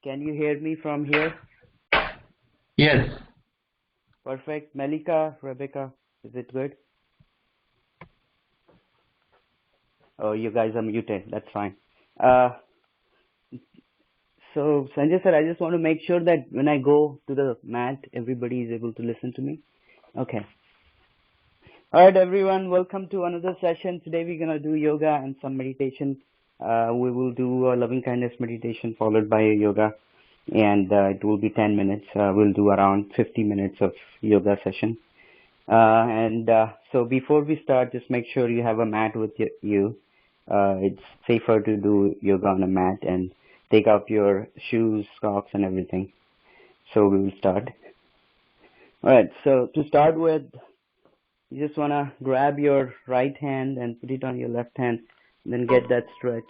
Can you hear me from here? Yes. Perfect. Malika, Rebecca, is it good? Oh, you guys are muted. That's fine. So Sanjay sir, I just want to make sure that when I go to the mat, everybody is able to listen to me. Okay. All right, everyone. Welcome to another session. Today we're gonna do yoga and some meditation. We will do a loving kindness meditation followed by a yoga, and it will be 10 minutes. We'll do around 50 minutes of yoga session. So before we start, just make sure you have a mat with you. It's safer to do yoga on a mat, and take off your shoes, socks, and everything. So we will start. Alright, so to start with, you just want to grab your right hand and put it on your left hand, and then get that stretch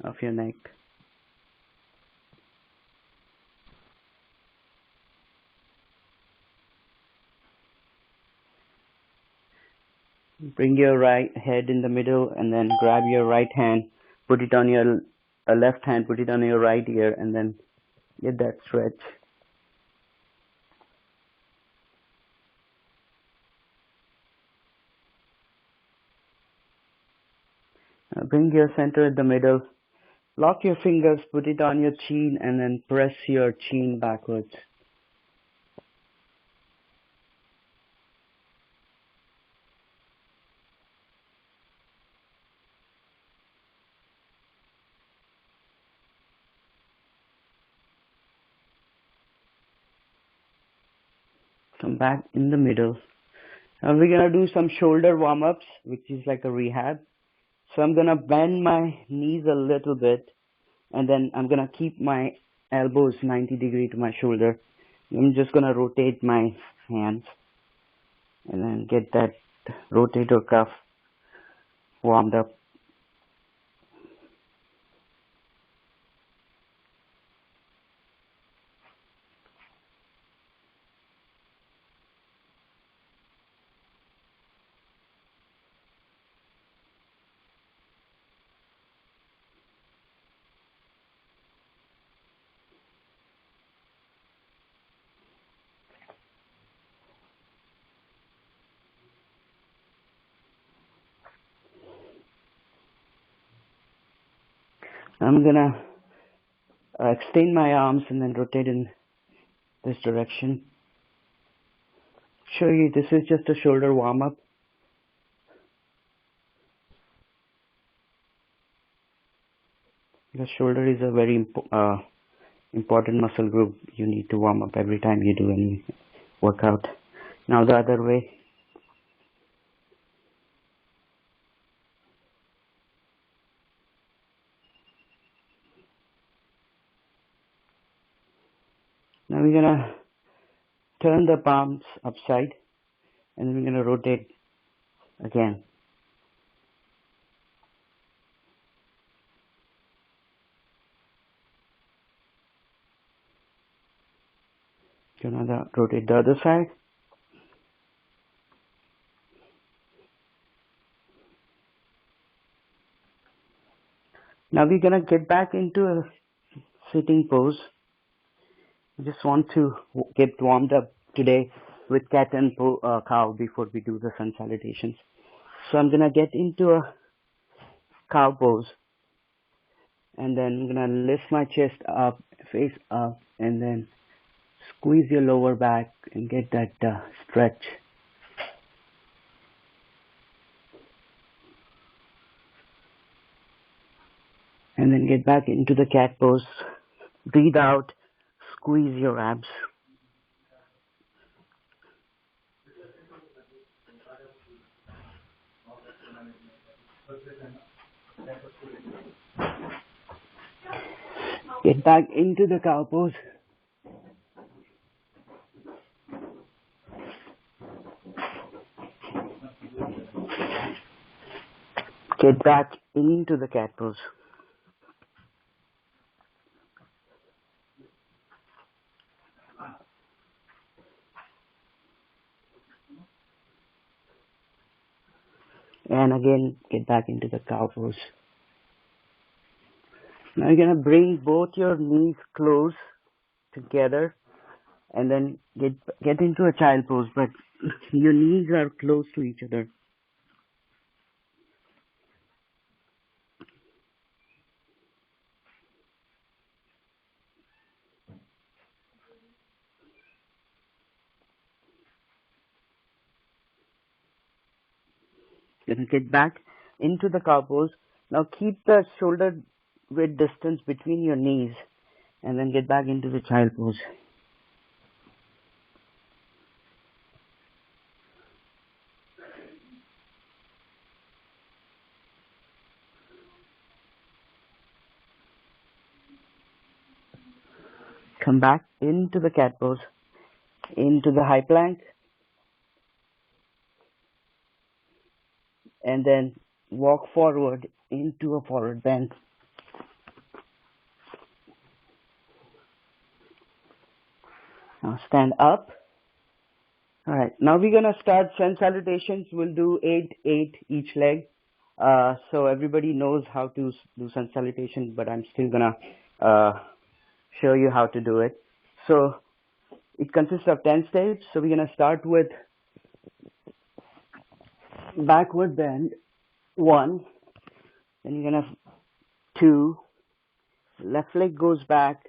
of your neck. Bring your right head in the middle, and then grab your right hand, put it on your left hand, put it on your right ear, and then get that stretch. Bring your center at the middle. Lock your fingers, put it on your chin, and then press your chin backwards. Come back in the middle. Now we're going to do some shoulder warm-ups, which is like a rehab. So I'm going to bend my knees a little bit, and then I'm going to keep my elbows 90 degrees to my shoulder. I'm just going to rotate my hands, and then get that rotator cuff warmed up. I'm going to extend my arms and then rotate in this direction. Show you this is just a shoulder warm-up. The shoulder is a very important muscle group you need to warm up every time you do any workout. Now the other way. Now we're gonna turn the palms upside, and then we're gonna rotate again. Gonna rotate the other side. Now we're gonna get back into a sitting pose. I just want to get warmed up today with cat and cow before we do the sun salutations. So I'm gonna get into a cow pose, and then I'm gonna lift my chest up, face up, and then squeeze your lower back and get that stretch. And then get back into the cat pose. Breathe out, squeeze your abs. Get back into the cow pose. Get back into the cat pose. And again, get back into the cow pose. Now Now you're going to bring both your knees close together and then get into a child pose, but your knees are close to each other. Then get back into the cow pose. Now keep the shoulder width distance between your knees and then get back into the child pose. Come back into the cat pose, into the high plank, and then walk forward into a forward bend. Now stand up. Alright, now we're gonna start sun salutations. We'll do 8 each leg. So everybody knows how to do sun salutation, but I'm still gonna show you how to do it. So it consists of 10 steps. So we're gonna start with backward bend, 1. Then you're gonna 2. Left leg goes back,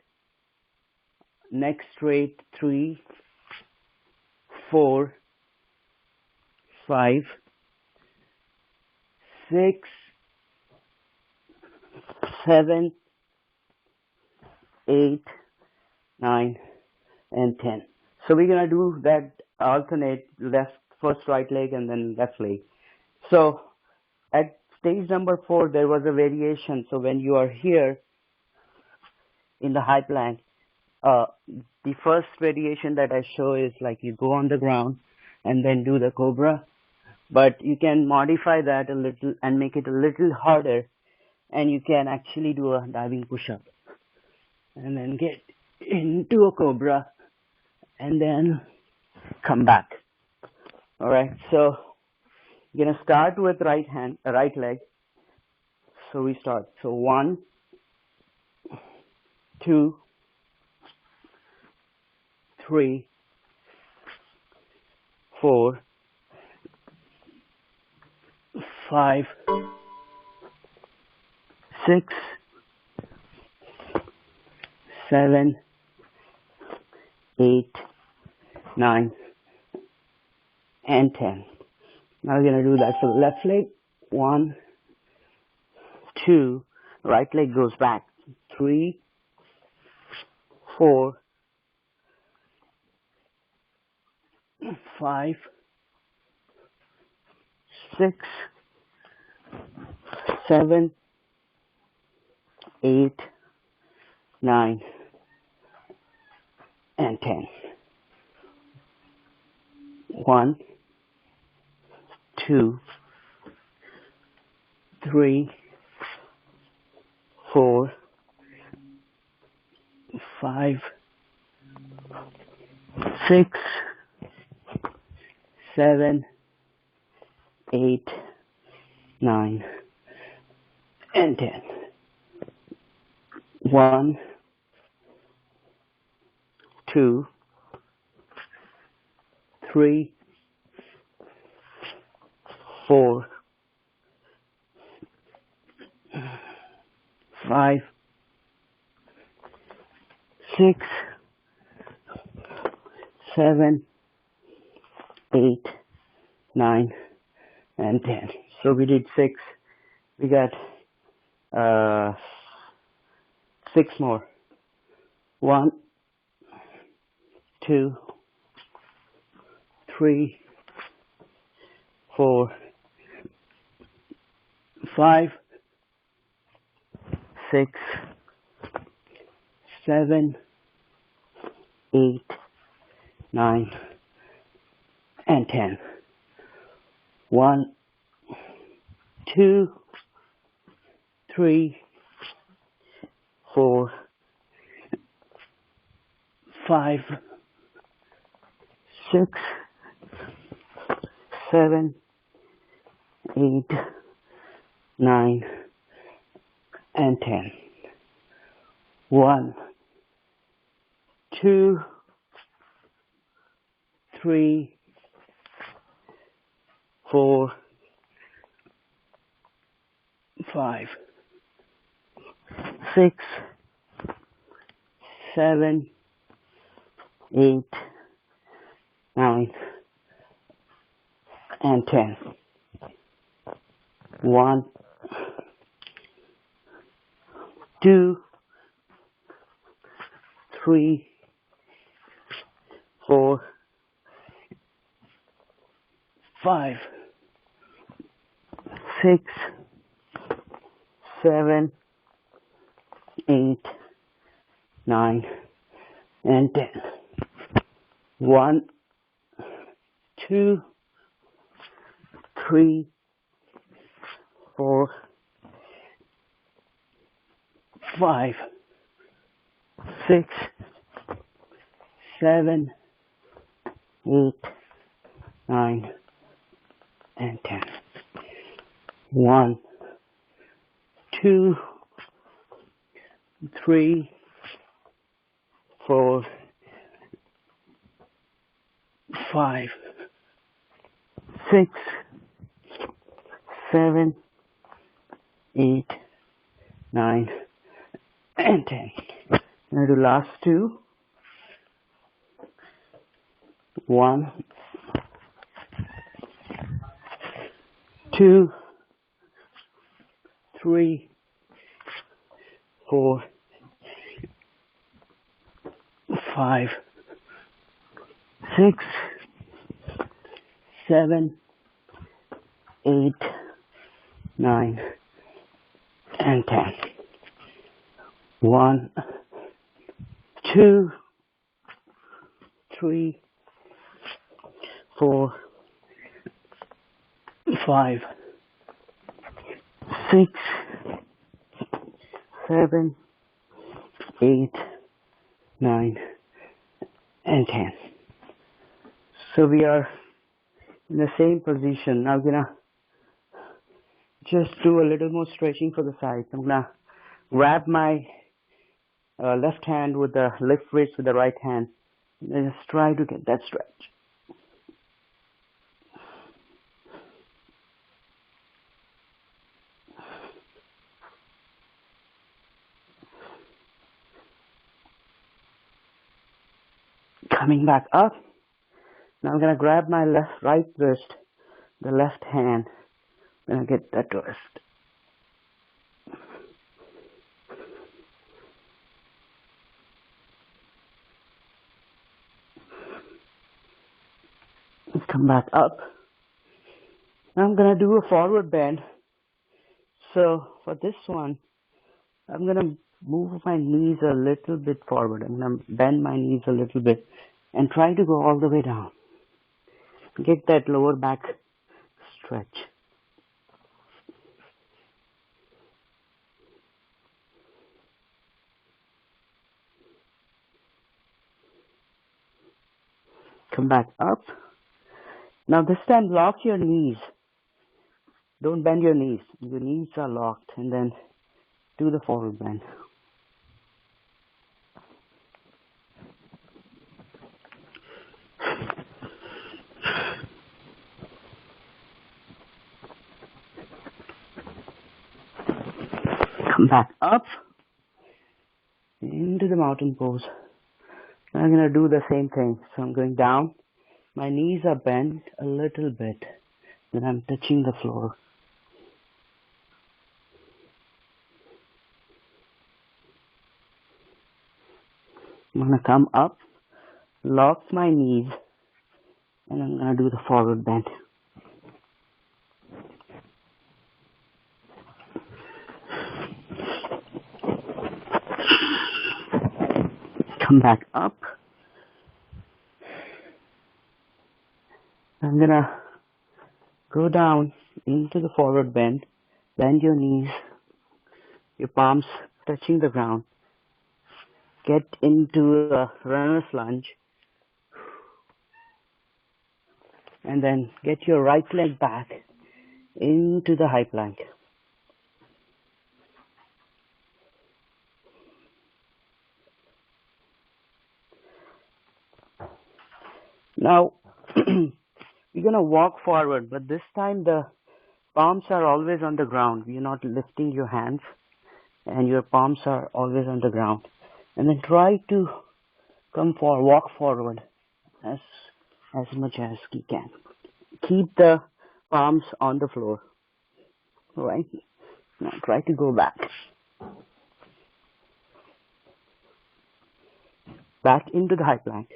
neck straight, 3, 4, 5, 6, 7, 8, 9, and 10. So we're gonna do that alternate first right leg and then left leg. So at stage number 4 there was a variation. So when you are here in the high plank, the first variation that I show is like you go on the ground and then do the cobra, but you can modify that a little and make it a little harder, and you can actually do a diving push-up and then get into a cobra and then come back. Alright, so you're gonna start with right leg. So we start. So 1, 2, 3, 4, 5, 6, 7, 8, 9, and 10. Now we're gonna do that for the left leg. 1, 2, right leg goes back. 3, 4, 5, 6, 7, 8, 9, and 10. 1, 2, 3, 4, 5, 6, 7, 8, 9, and 10. 1, 2, 3, 4, 5, 6, 7, 8, 9, and 10. So we did 6. We got 6 more. 1, 2, 3, 4, 5, 6, 7, 8, 9, and 10. 1, 2, 3, 4, 5, 6, 7, 8, 9, and 10. 1, 2, 3, 4, 5, 6, 7, 8, 9, and 10. 1, 2, 3, 4, 5, 6, 7, 8, 9, and 10. 1, 2, 3, 4, 5, 6, 7, 8, 9, and 10. 1, 2, 3, 4, 5, 6, 7, 8, 9, and 10. Now the last two. 1, 2, 3, 4, 5, 6, 7, 8, 9, and 10. 1, 2, 3, 4, 5, 6, 7, 8, 9, and 10. So we are in the same position. Now I'm gonna just do a little more stretching for the sides. I'm gonna grab my left hand with the lift wrist with the right hand and just try to get that stretch. Coming back up. Now I'm gonna grab my right wrist, the left hand, and I get that twist. Come back up. Now I'm gonna do a forward bend. So for this one, I'm gonna move my knees a little bit forward. I'm gonna bend my knees a little bit and try to go all the way down. Get that lower back stretch. Come back up. Now this time lock your knees. Don't bend your knees. Your knees are locked, and then do the forward bend. Come back up into the mountain pose. I'm going to do the same thing. So I'm going down. My knees are bent a little bit. Then I'm touching the floor. I'm going to come up, lock my knees, and I'm going to do the forward bend. Come back up. I'm going to go down into the forward bend. Bend your knees, your palms touching the ground. Get into a runner's lunge. And then get your right leg back into the high plank. Now, we're going to walk forward, but this time the palms are always on the ground. You're not lifting your hands, and your palms are always on the ground. And then try to walk forward as much as you can. Keep the palms on the floor. All right? Now try to go back. Back into the high plank.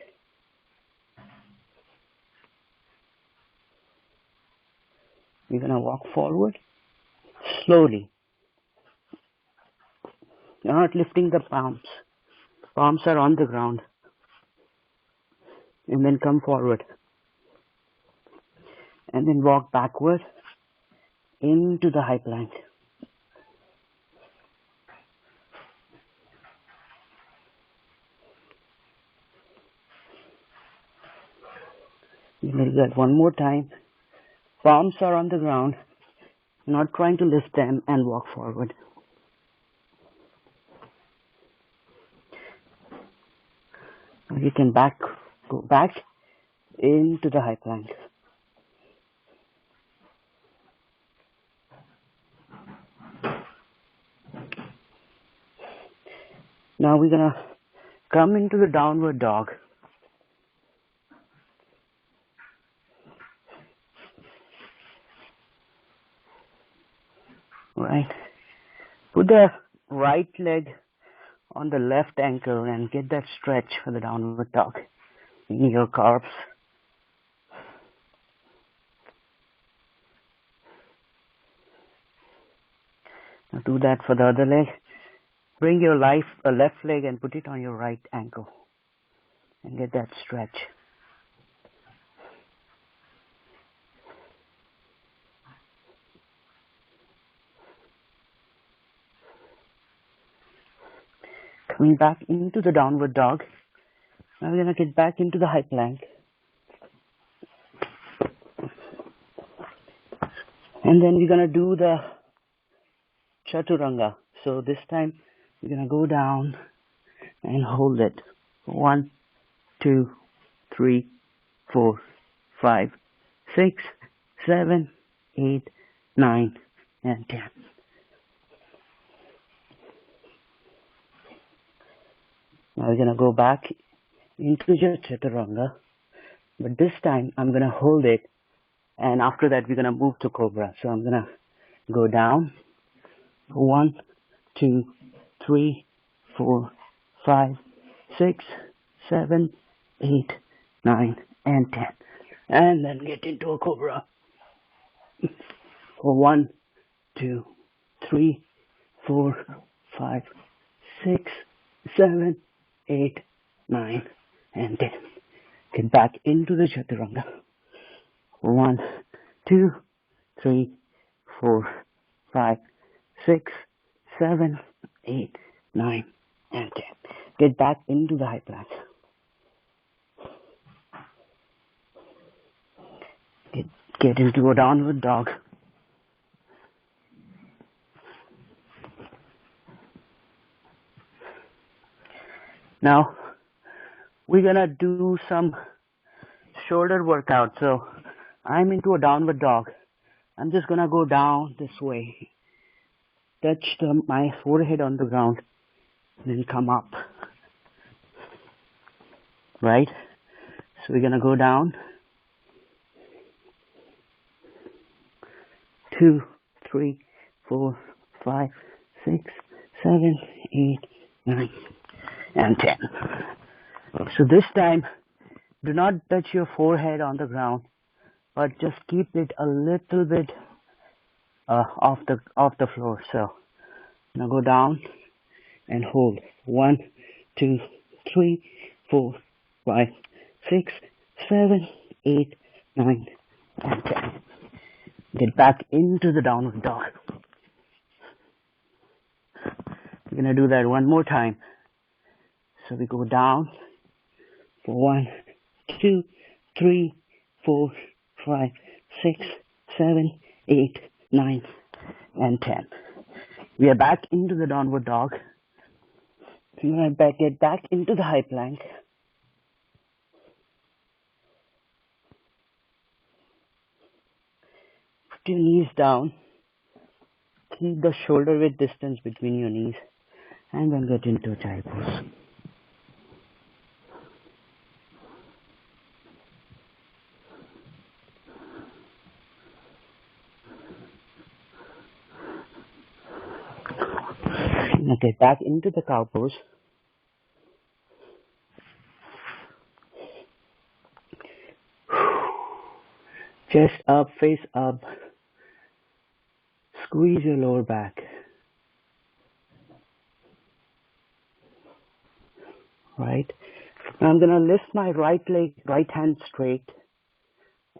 You're going to walk forward slowly. You're not lifting the palms. Palms are on the ground. And then come forward. And then walk backward into the high plank. You're going to do that one more time. Palms are on the ground. You're not trying to lift them, and walk forward. You can go back into the high plank. Now we're going to come into the downward dog. Right. Put the right leg on the left ankle and get that stretch for the downward dog in your calves. Now do that for the other leg. Bring your left leg and put it on your right ankle and get that stretch. Coming back into the downward dog. Now we're going to get back into the high plank. And then we're going to do the chaturanga. So this time we're going to go down and hold it. 1, 2, 3, 4, 5, 6, 7, 8, 9, and 10. Now we're going to go back into the chaturanga. But this time I'm going to hold it. And after that we're going to move to cobra. So I'm going to go down. 1, 2, 3, 4, 5, 6, 7, 8, 9, and 10. And then get into a cobra. 1, 2, 3, 4, 5, 6, 7, 8, 9, and 10. Get back into the chaturanga. 1, 2, 3, 4, 5, 6, 7, 8, 9, and 10. Get back into the high plank. Get into a downward dog. Now, we're gonna do some shoulder workout. So, I'm into a downward dog. I'm just gonna go down this way. Touch my forehead on the ground. Then come up. Right? So, we're gonna go down. 2, 3, 4, 5, 6, 7, 8, 9, and 10. So this time, do not touch your forehead on the ground, but just keep it a little bit off the floor. So now go down and hold. 1, 2, 3, 4, 5, 6, 7, 8, 9, and 10. Get back into the downward dog. We're going to do that one more time. So we go down for 1, 2, 3, 4, 5, 6, 7, 8, 9, and 10. We are back into the downward dog. We're going to get back into the high plank. your knees down. Keep the shoulder width distance between your knees and then get into child pose. Okay, back into the cow pose. Chest up, face up. Squeeze your lower back. Right. Now I'm gonna lift my right leg, right hand straight,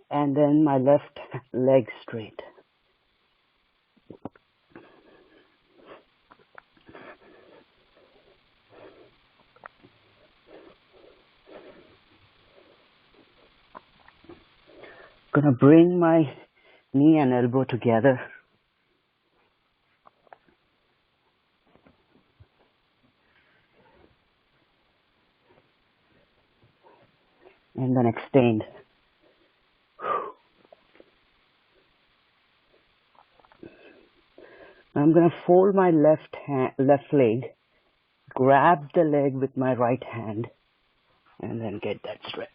and then my left leg straight. Gonna bring my knee and elbow together. And then extend. I'm gonna fold my left leg, grab the leg with my right hand, and then get that stretch.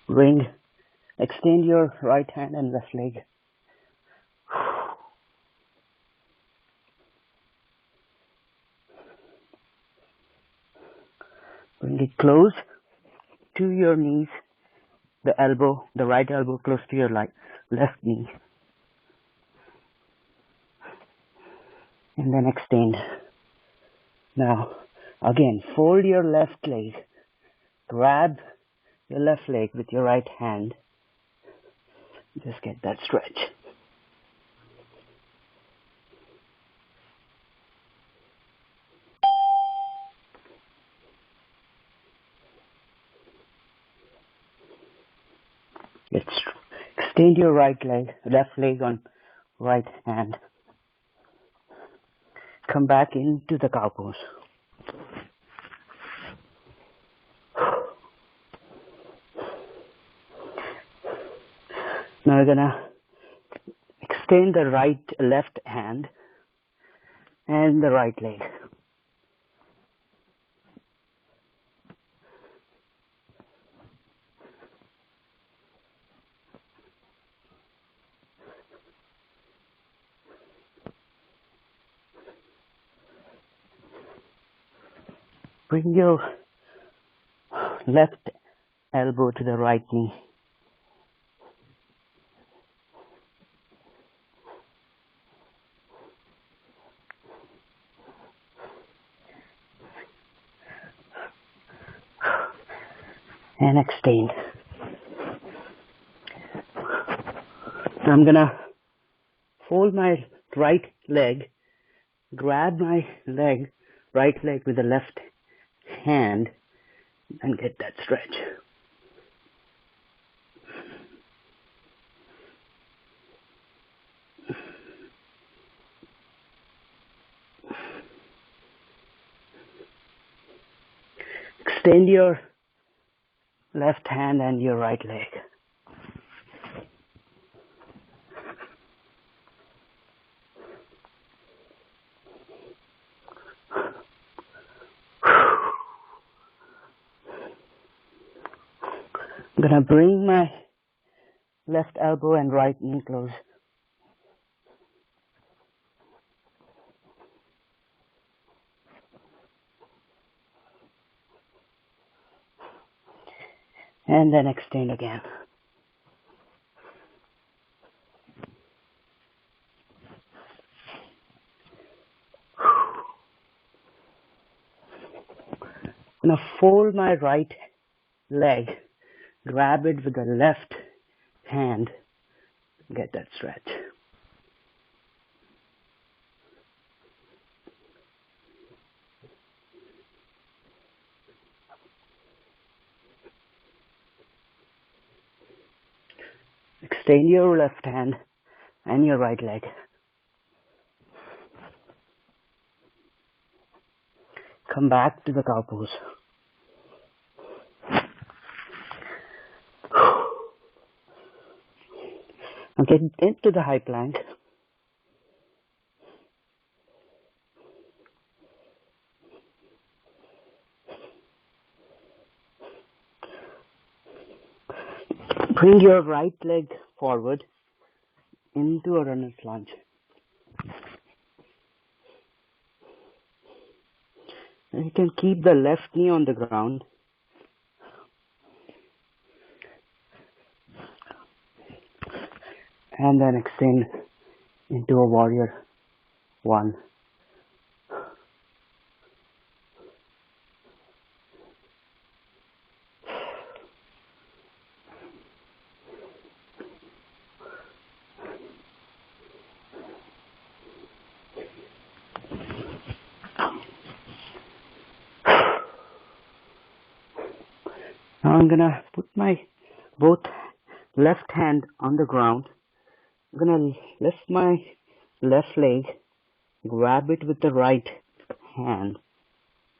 Ring. Extend your right hand and left leg. Bring it close to your knees. The right elbow close to your left knee. And then extend. Now, again, fold your left leg. Grab your left leg with your right hand. Just get that stretch. Extend your left leg on right hand. Come back into the cow pose. Now we're gonna extend the left hand and the right leg. Bring your left elbow to the right knee. And extend. Now I'm gonna fold my right leg, grab my right leg with the left hand, and get that stretch. Extend your left hand and your right leg. I'm gonna bring my left elbow and right knee close. And then extend again. I'm gonna fold my right leg, grab it with the left hand, get that stretch. Extend your left hand and your right leg. Come back to the cow pose. Now get into the high plank. Bring your right leg forward into a runner's lunge. And you can keep the left knee on the ground. And then extend into a warrior one. Now I'm gonna put my both left hand on the ground. I'm gonna lift my left leg, grab it with the right hand,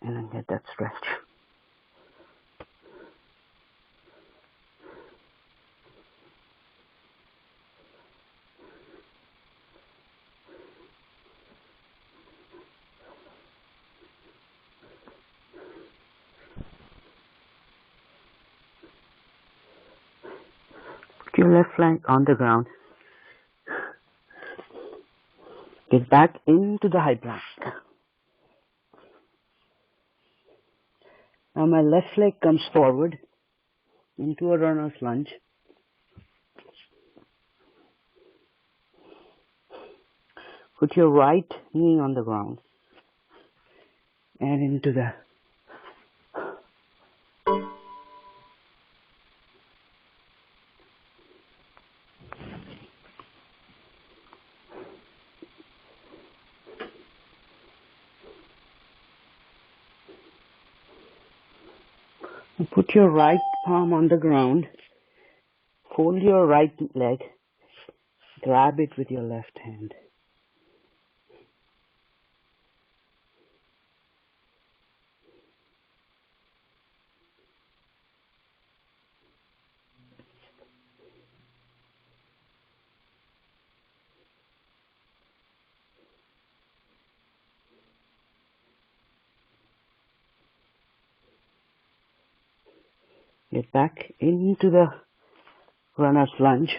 and then get that stretch. Put your left leg on the ground. Get back into the high plank. Now my left leg comes forward into a runner's lunge. Put your right knee on the ground and into the put your right palm on the ground. Fold your right leg. Grab it with your left hand. Get back into the runner's lunge.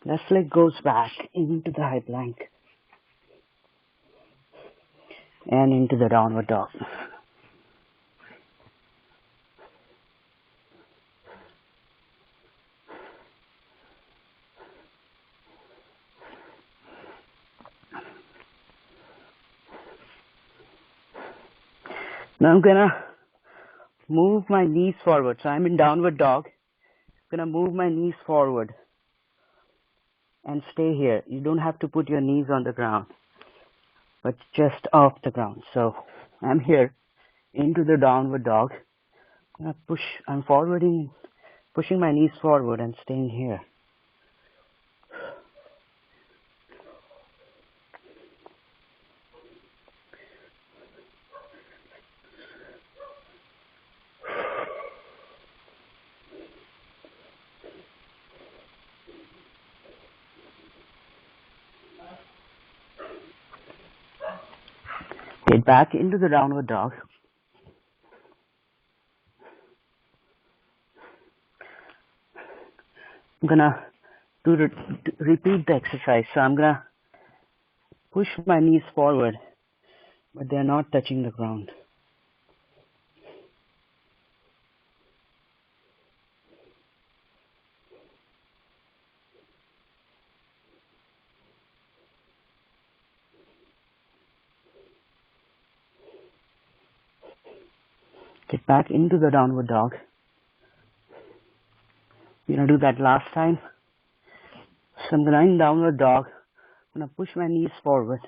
Left leg goes back into the high plank and into the downward dog. Now I'm gonna move my knees forward. So I'm in downward dog. I'm gonna move my knees forward and stay here. You don't have to put your knees on the ground, but just off the ground. So I'm here into the downward dog. I'm pushing my knees forward and staying here. Get back into the downward dog. I'm gonna repeat the exercise. So I'm gonna push my knees forward, but they're not touching the ground. Get back into the downward dog. You're gonna do that last time. So I'm gonna in downward dog. I'm gonna push my knees forward.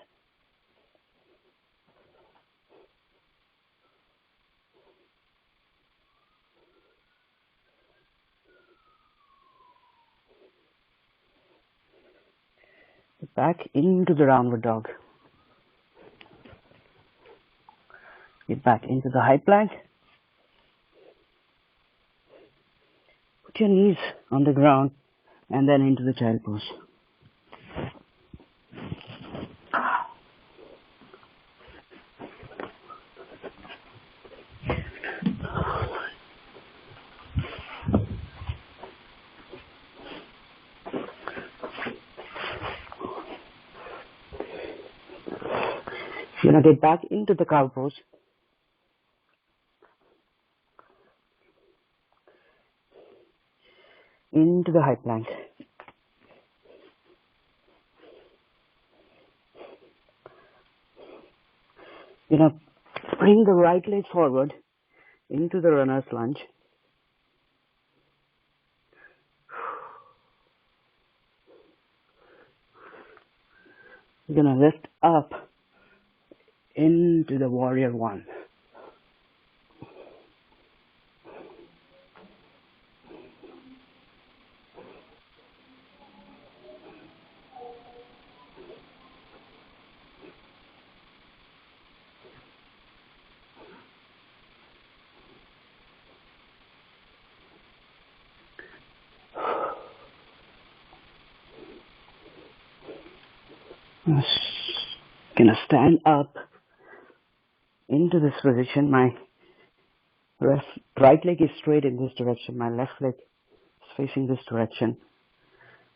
Get back into the downward dog. Get back into the high plank. Put your knees on the ground and then into the child pose. You're going to get back into the cow pose. Into the high plank. You're going to bring the right leg forward into the runner's lunge. You're going to lift up into the warrior one. Gonna stand up into this position. My right leg is straight in this direction. My left leg is facing this direction.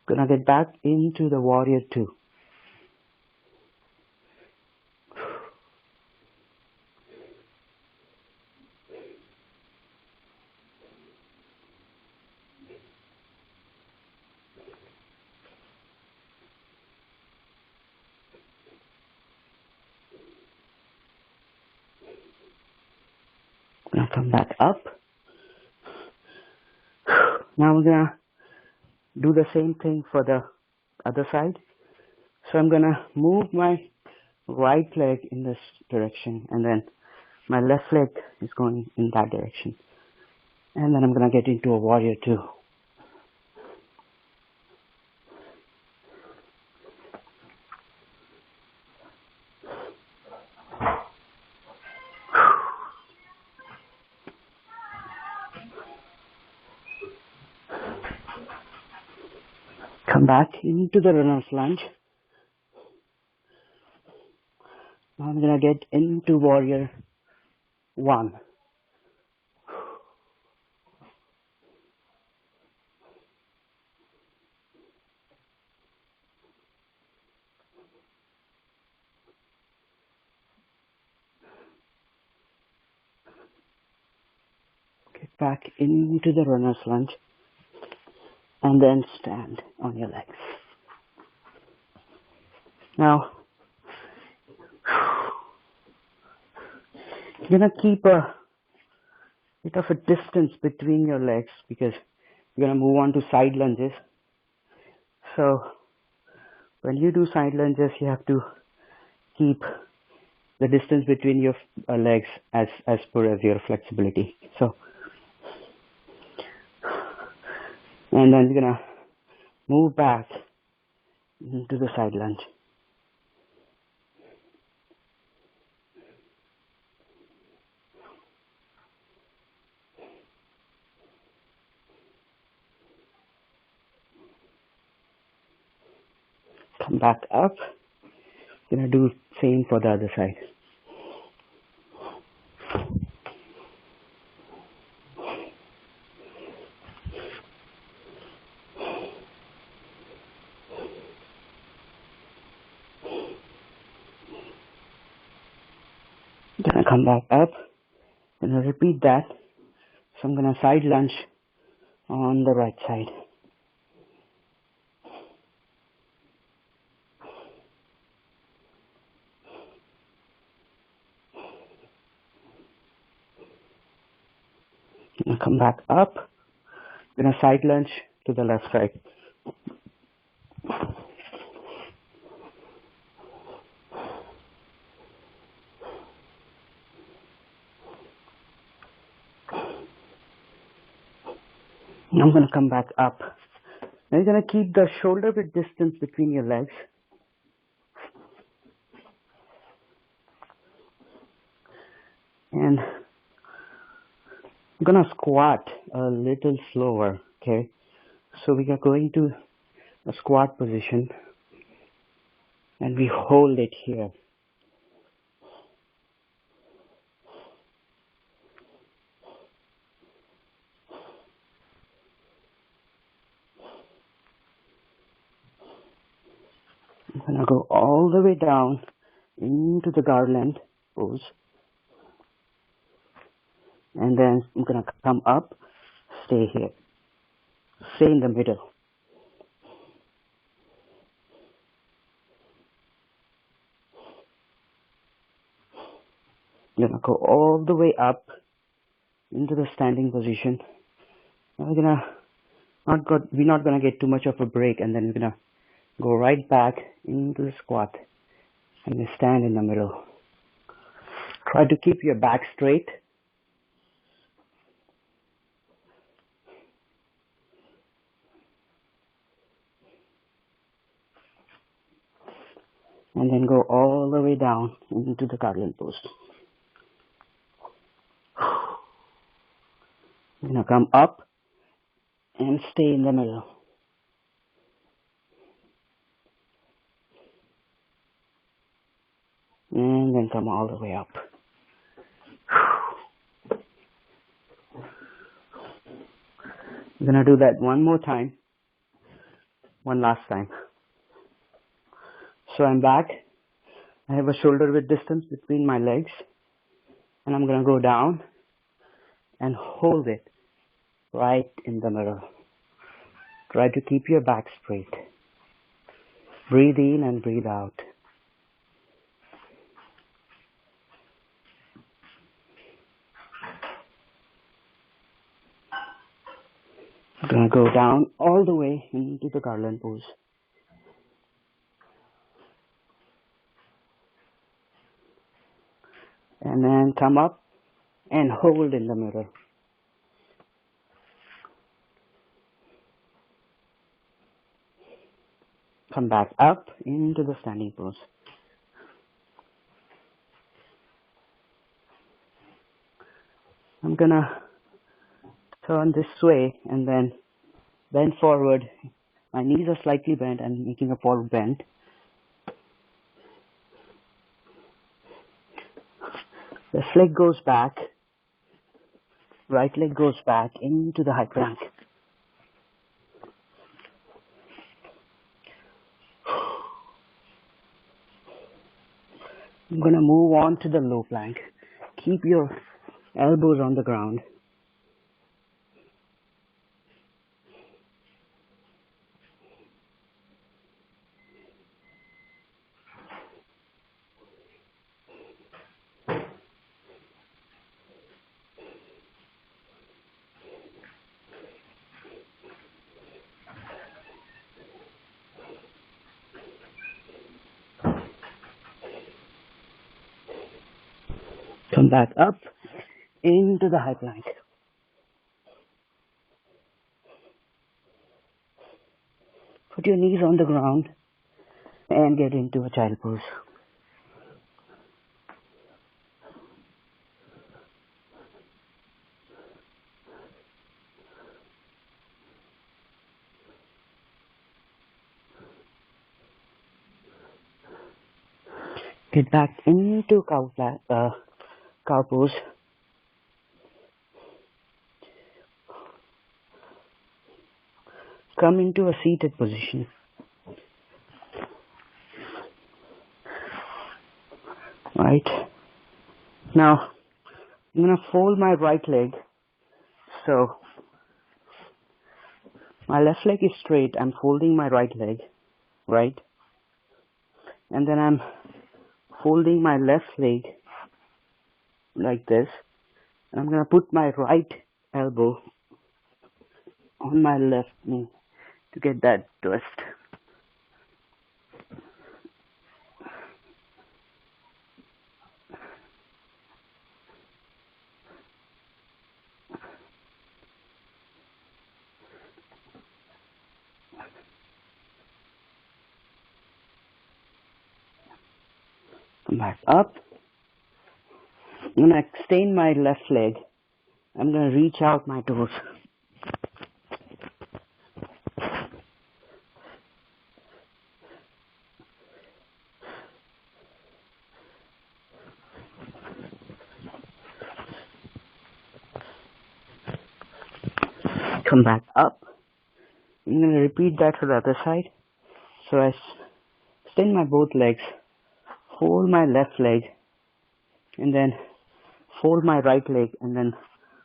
Gonna get back into the warrior two. Gonna come back up. Now we're gonna do the same thing for the other side. So I'm gonna move my right leg in this direction, and then my left leg is going in that direction. And then I'm gonna get into a warrior two. Come back into the runner's lunge. Now I'm gonna get into warrior one. Get back into the runner's lunge. And then stand on your legs. Now, you're gonna keep a bit of a distance between your legs because you're gonna move on to side lunges. So, when you do side lunges, you have to keep the distance between your legs as per as your flexibility. So, and then you're gonna move back into the side lunge. Come back up. You're gonna do same for the other side. Gonna come back up. Gonna repeat that. So I'm gonna side lunge on the right side. Gonna come back up. Gonna side lunge to the left side. I'm gonna come back up. Now you're gonna keep the shoulder width distance between your legs. And I'm gonna squat a little slower, okay? So we are going to a squat position and we hold it here. I'm gonna go all the way down into the garland pose, and then I'm gonna come up, stay here, stay in the middle. I'm gonna go all the way up into the standing position. We're not gonna get too much of a break, and then we're gonna go right back into the squat and we stand in the middle. Try to keep your back straight. And then go all the way down into the garland pose. You're gonna come up and stay in the middle. And then come all the way up. I'm gonna do that one more time. One last time. So I'm back. I have a shoulder width distance between my legs. And I'm gonna go down and hold it right in the middle. Try to keep your back straight. Breathe in and breathe out. I'm gonna go down all the way into the garland pose. And then come up and hold in the middle. Come back up into the standing pose. I'm gonna turn this way and then bend forward. My knees are slightly bent. I'm making a forward bend. Left leg goes back. Right leg goes back into the high plank. I'm gonna move on to the low plank. Keep your elbows on the ground. Come back up into the high plank. Put your knees on the ground and get into a child pose. Get back into cow pose. Come into a seated position. Right. Now, I'm gonna fold my right leg. So, my left leg is straight. I'm folding my right leg. Right. And then I'm folding my left leg like this. And I'm gonna put my right elbow on my left knee to get that twist. Come back up I'm gonna extend my left leg. I'm gonna reach out my toes. Come back up. I'm gonna repeat that for the other side. So I extend my both legs, fold my left leg, and then fold my right leg, and then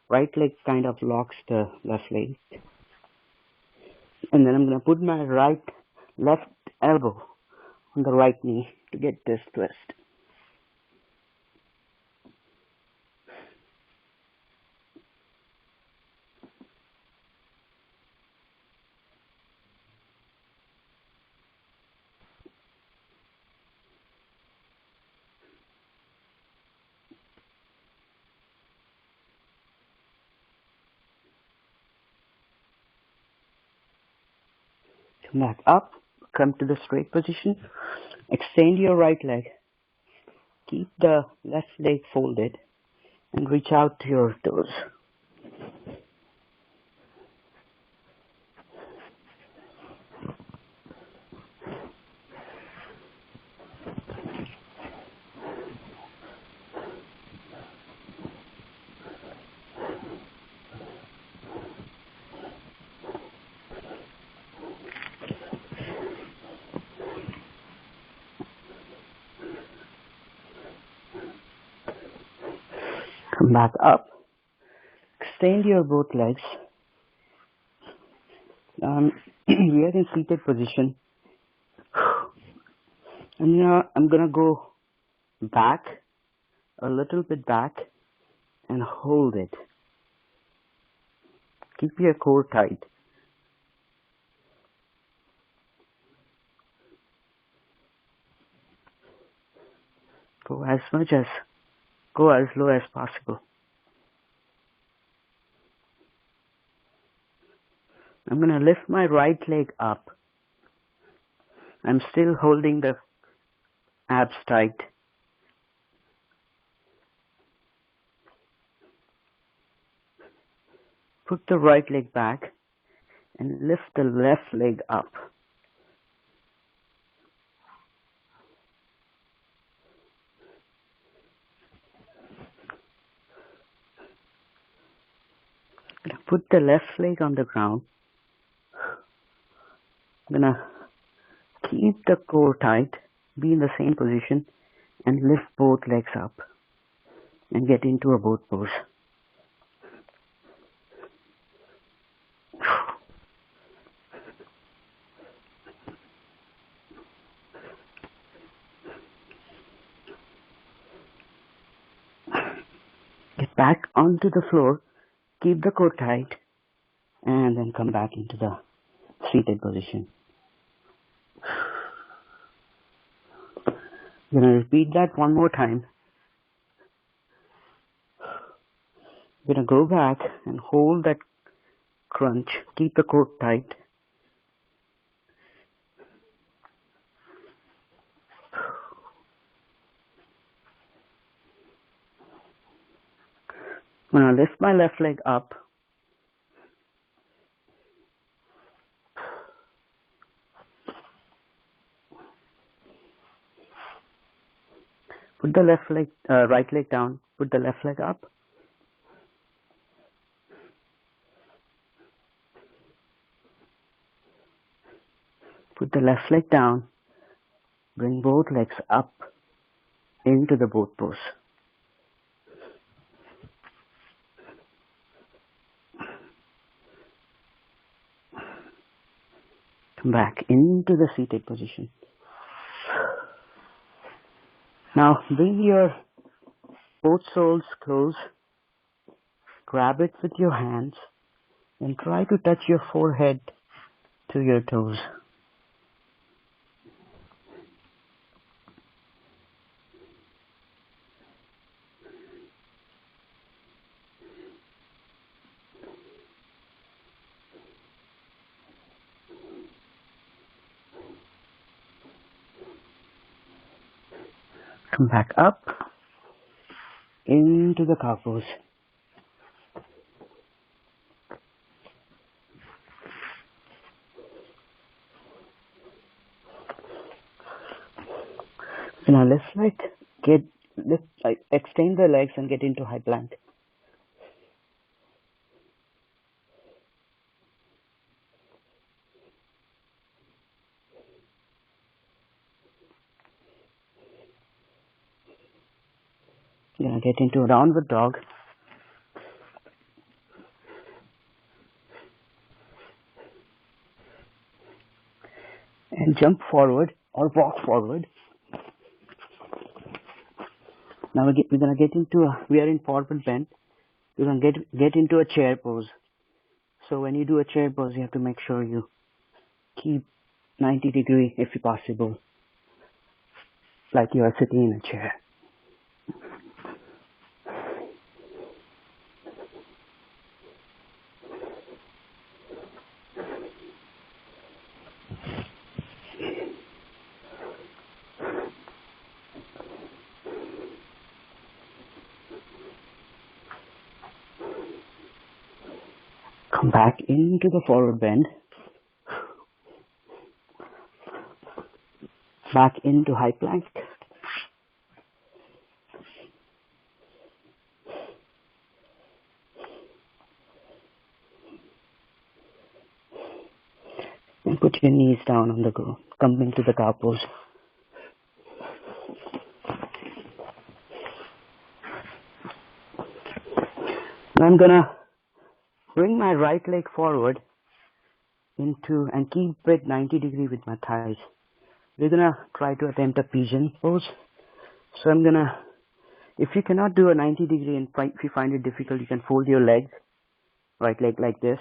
right leg kind of locks the left leg. And then I'm gonna put my left elbow on the right knee to get this twist. Come back up, come to the straight position, extend your right leg, keep the left leg folded, and reach out to your toes. Come back up, extend your both legs. We are in seated position. And now I'm gonna go back, a little bit back, and hold it. Keep your core tight. Go as low as possible. I'm gonna lift my right leg up. I'm still holding the abs tight. Put the right leg back and lift the left leg up. Put the left leg on the ground. I'm gonna keep the core tight, be in the same position, and lift both legs up and get into a boat pose. Get back onto the floor, keep the core tight, and then come back into the seated position. I'm gonna repeat that one more time. I'm gonna go back and hold that crunch, keep the core tight. I'm gonna lift my left leg up. Put the right leg down. Put the left leg up. Put the left leg down. Bring both legs up into the boat pose. Come back into the seated position. Now bring your both soles close. Grab it with your hands and try to touch your forehead to your toes. Come back up. into the cow pose. So now let's extend the legs and get into high plank. Gonna get into a downward dog. And jump forward or walk forward. Now we're gonna get into we are in forward bend. We're gonna get into a chair pose. So when you do a chair pose, you have to make sure you keep 90 degree if possible, like you are sitting in a chair. Come back into the forward bend. Back into high plank. And put your knees down on the ground. Come into the cow pose. Now I'm gonna bring my right leg forward into and keep it 90 degree with my thighs. We're gonna try to attempt a pigeon pose. So I'm gonna, if you cannot do a 90 degree and if you find it difficult, you can fold your legs, right leg like this.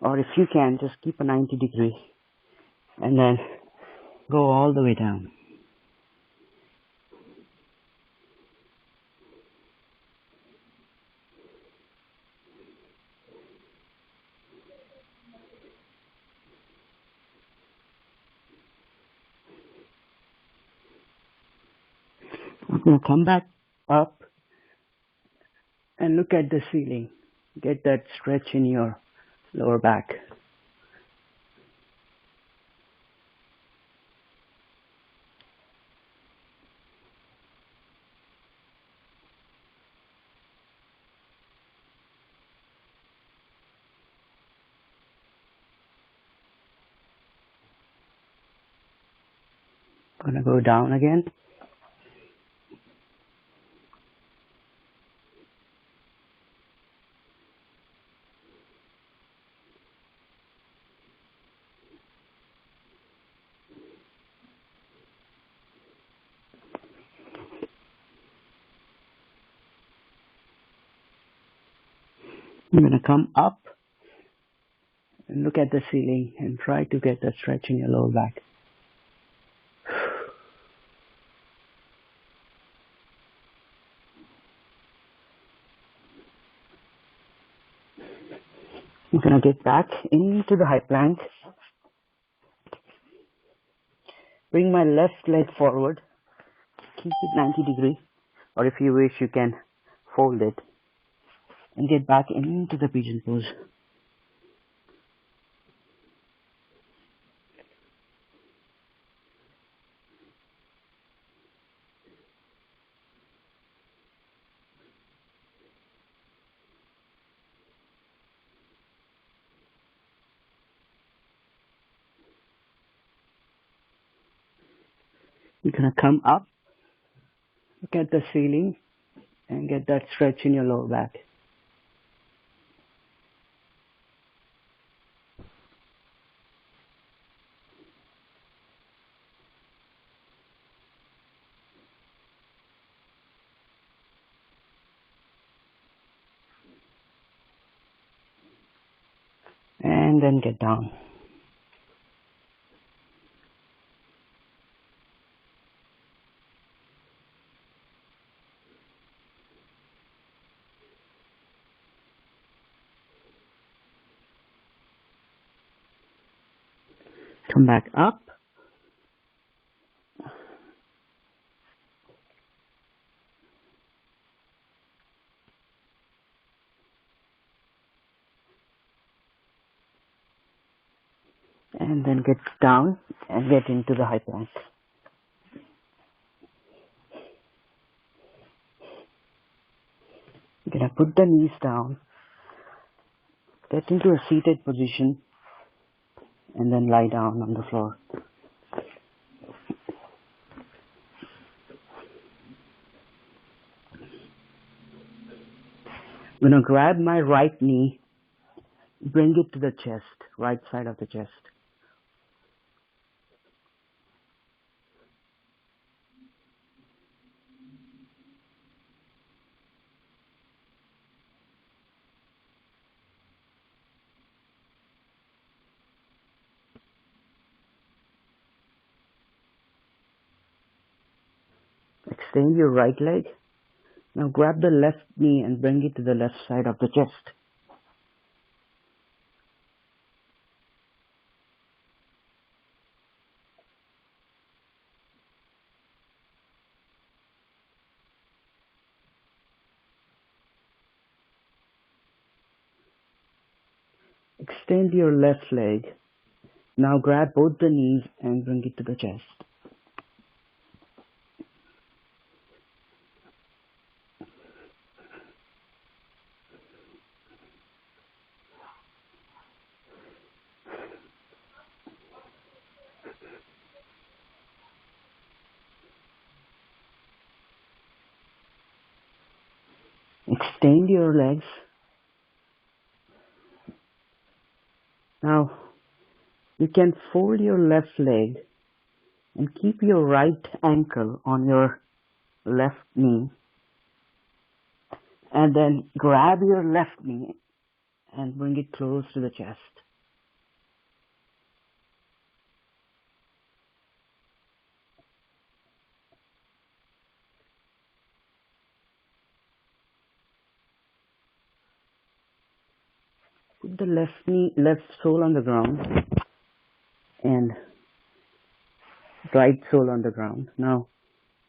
Or if you can, just keep a 90 degree and then go all the way down. I'm gonna come back up and look at the ceiling. Get that stretch in your lower back. Gonna go down again. I'm gonna come up and look at the ceiling and try to get that stretch in your lower back. I'm gonna get back into the high plank. Bring my left leg forward. Keep it 90 degree. Or if you wish, you can fold it. And get back into the pigeon pose. You're gonna come up, look at the ceiling, and get that stretch in your lower back. And then get down. Come back up. and then get down and get into the high plank. You're gonna put the knees down, get into a seated position, and then lie down on the floor. I'm gonna grab my right knee, bring it to the chest, right side of the chest. Extend your right leg. Now grab the left knee and bring it to the left side of the chest. Extend your left leg. Now grab both the knees and bring it to the chest. Extend your legs. Now, you can fold your left leg and keep your right ankle on your left knee. And then grab your left knee and bring it close to the chest. Put the left sole on the ground and right sole on the ground. Now,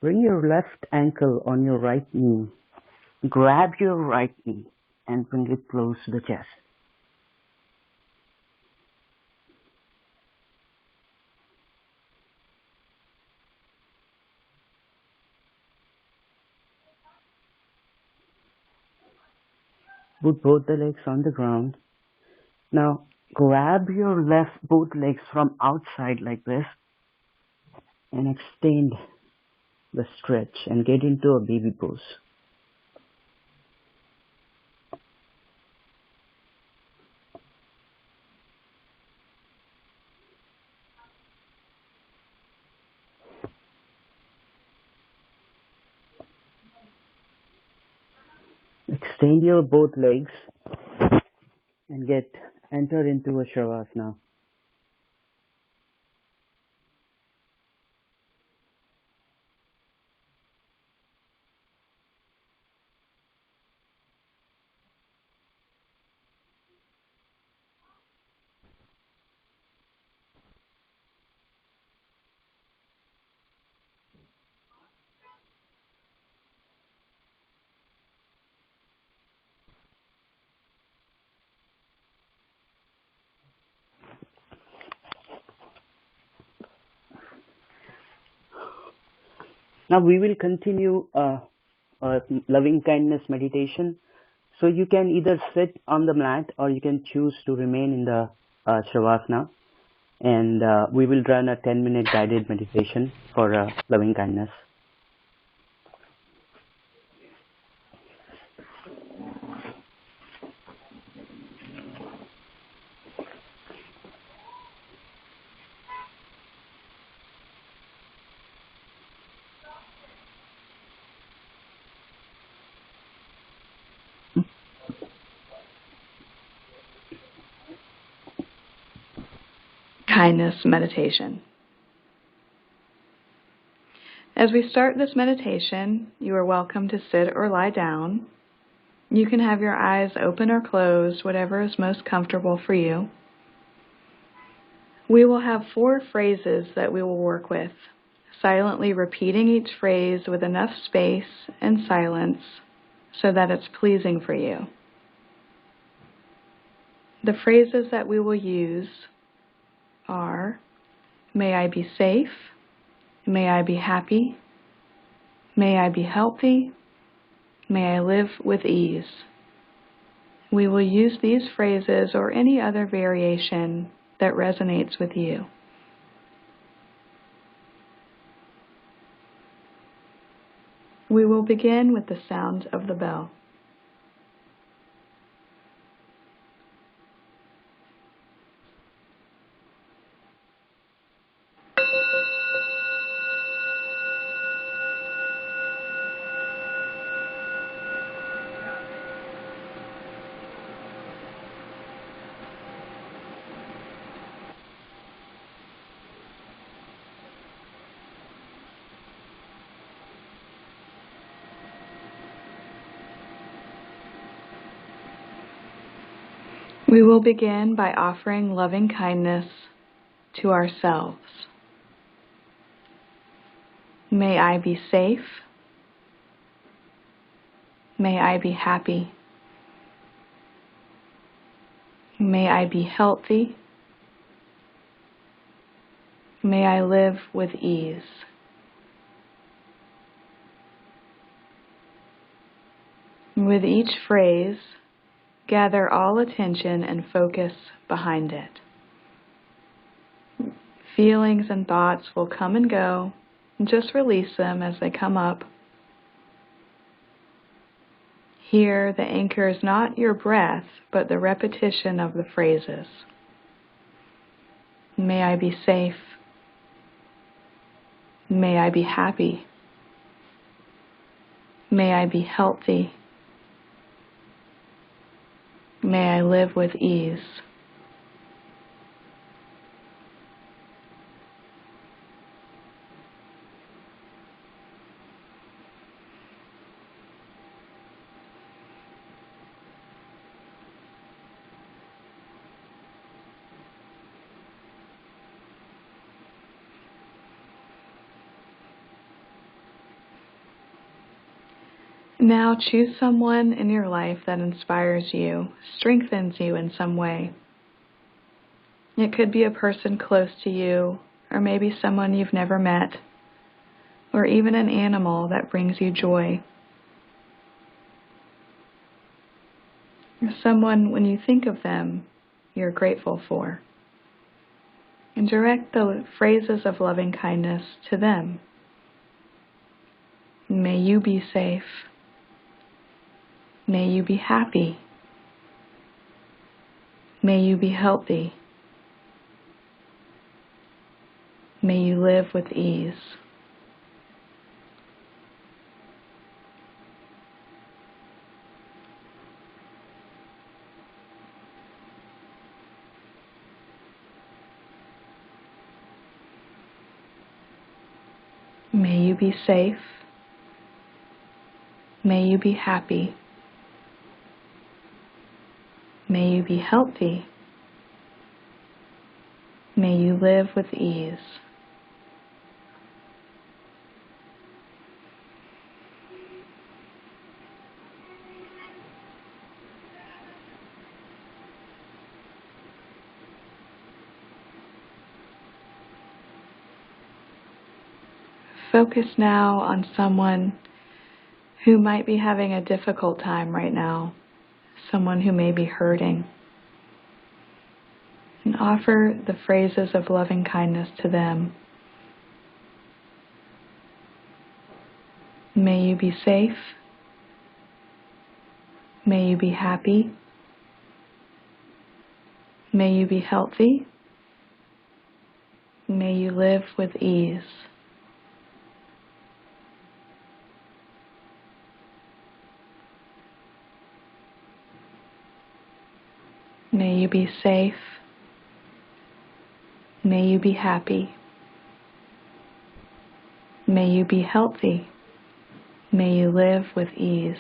bring your left ankle on your right knee. Grab your right knee and bring it close to the chest. Put both the legs on the ground. Now, grab your both legs from outside like this and extend the stretch and get into a baby pose. Extend your both legs and enter into a shavasana. Now we will continue a loving kindness meditation. So you can either sit on the mat or you can choose to remain in the shavasana. And we will run a 10-minute guided meditation for loving kindness. Kindness meditation. As we start this meditation, you are welcome to sit or lie down. You can have your eyes open or closed, whatever is most comfortable for you. We will have 4 phrases that we will work with, silently repeating each phrase with enough space and silence so that it's pleasing for you. The phrases that we will use are, may I be safe, may I be happy, may I be healthy, may I live with ease. We will use these phrases or any other variation that resonates with you. We will begin with the sound of the bell. We will begin by offering loving kindness to ourselves. May I be safe. May I be happy. May I be healthy. May I live with ease. With each phrase, gather all attention and focus behind it. Feelings and thoughts will come and go. Just release them as they come up. Here, the anchor is not your breath, but the repetition of the phrases. May I be safe. May I be happy. May I be healthy. May I live with ease. Now choose someone in your life that inspires you, strengthens you in some way. It could be a person close to you, or maybe someone you've never met, or even an animal that brings you joy. Someone, when you think of them, you're grateful for. And direct the phrases of loving kindness to them. May you be safe. May you be happy. May you be healthy. May you live with ease. May you be safe. May you be happy. May you be healthy. May you live with ease. Focus now on someone who might be having a difficult time right now, someone who may be hurting, and offer the phrases of loving kindness to them. May you be safe. May you be happy. May you be healthy. May you live with ease. May you be safe. May you be happy. May you be healthy. May you live with ease.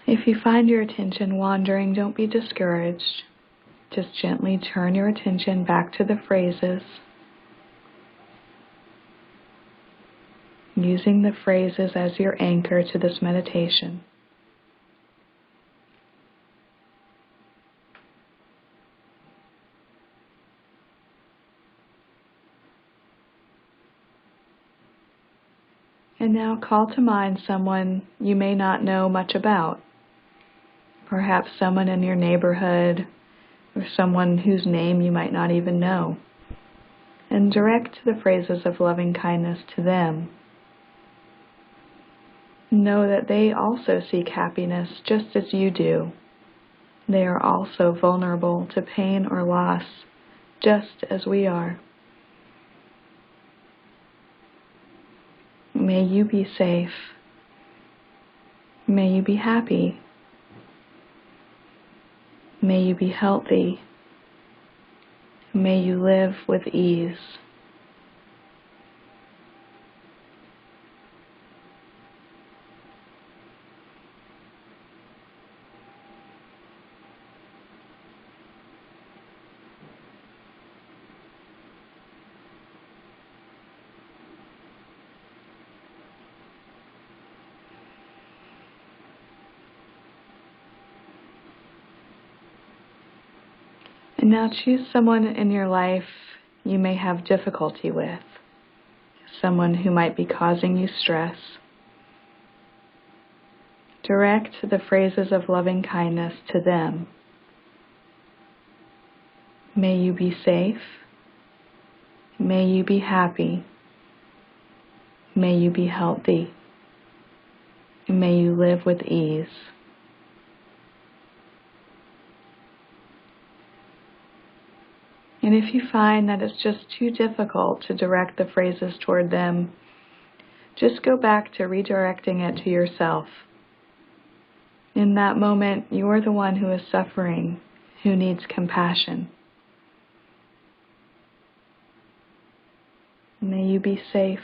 If you find your attention wandering, don't be discouraged. Just gently turn your attention back to the phrases. using the phrases as your anchor to this meditation. And now call to mind someone you may not know much about. Perhaps someone in your neighborhood or someone whose name you might not even know. And direct the phrases of loving kindness to them. Know that they also seek happiness just as you do. They are also vulnerable to pain or loss just as we are. May you be safe. May you be happy. May you be healthy. May you live with ease. And now choose someone in your life you may have difficulty with, someone who might be causing you stress. Direct the phrases of loving kindness to them. May you be safe. May you be happy. May you be healthy. May you live with ease. And if you find that it's just too difficult to direct the phrases toward them, just go back to redirecting it to yourself. In that moment, you're the one who is suffering, who needs compassion. May you be safe.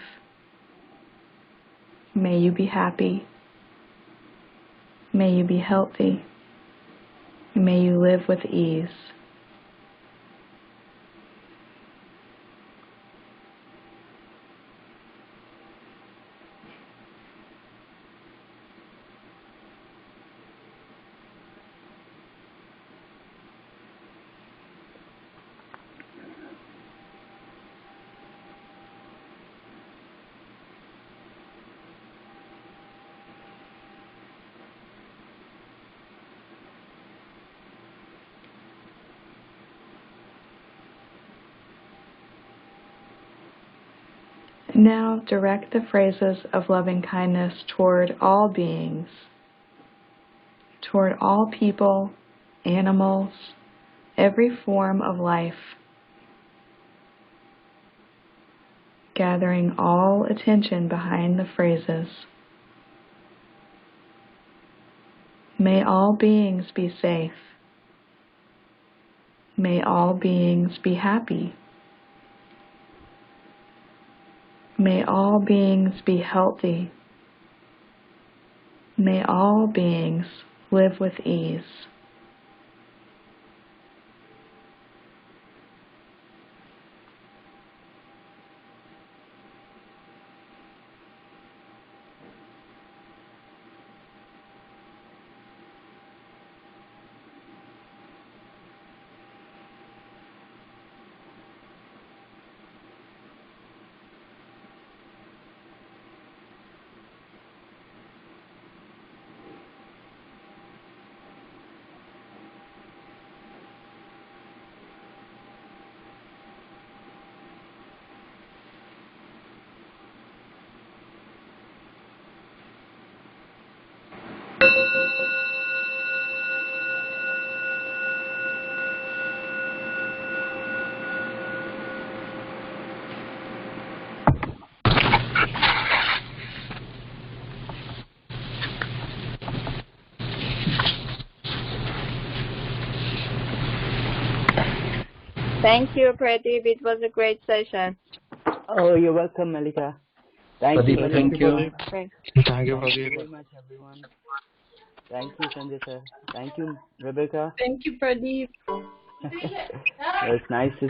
May you be happy. May you be healthy. May you live with ease. Now direct the phrases of loving kindness toward all beings, toward all people, animals, every form of life, gathering all attention behind the phrases. May all beings be safe. May all beings be happy. May all beings be healthy. May all beings live with ease. Thank you, Pradeep. It was a great session. Oh, you're welcome, Malika. Thank you Pradeep, very thank much. you. Thanks. Thank you, Thank you Pradeep. very much, everyone. Thank you, Sanjay sir. Thank you, Rebecca. Thank you, Pradeep. It was nice to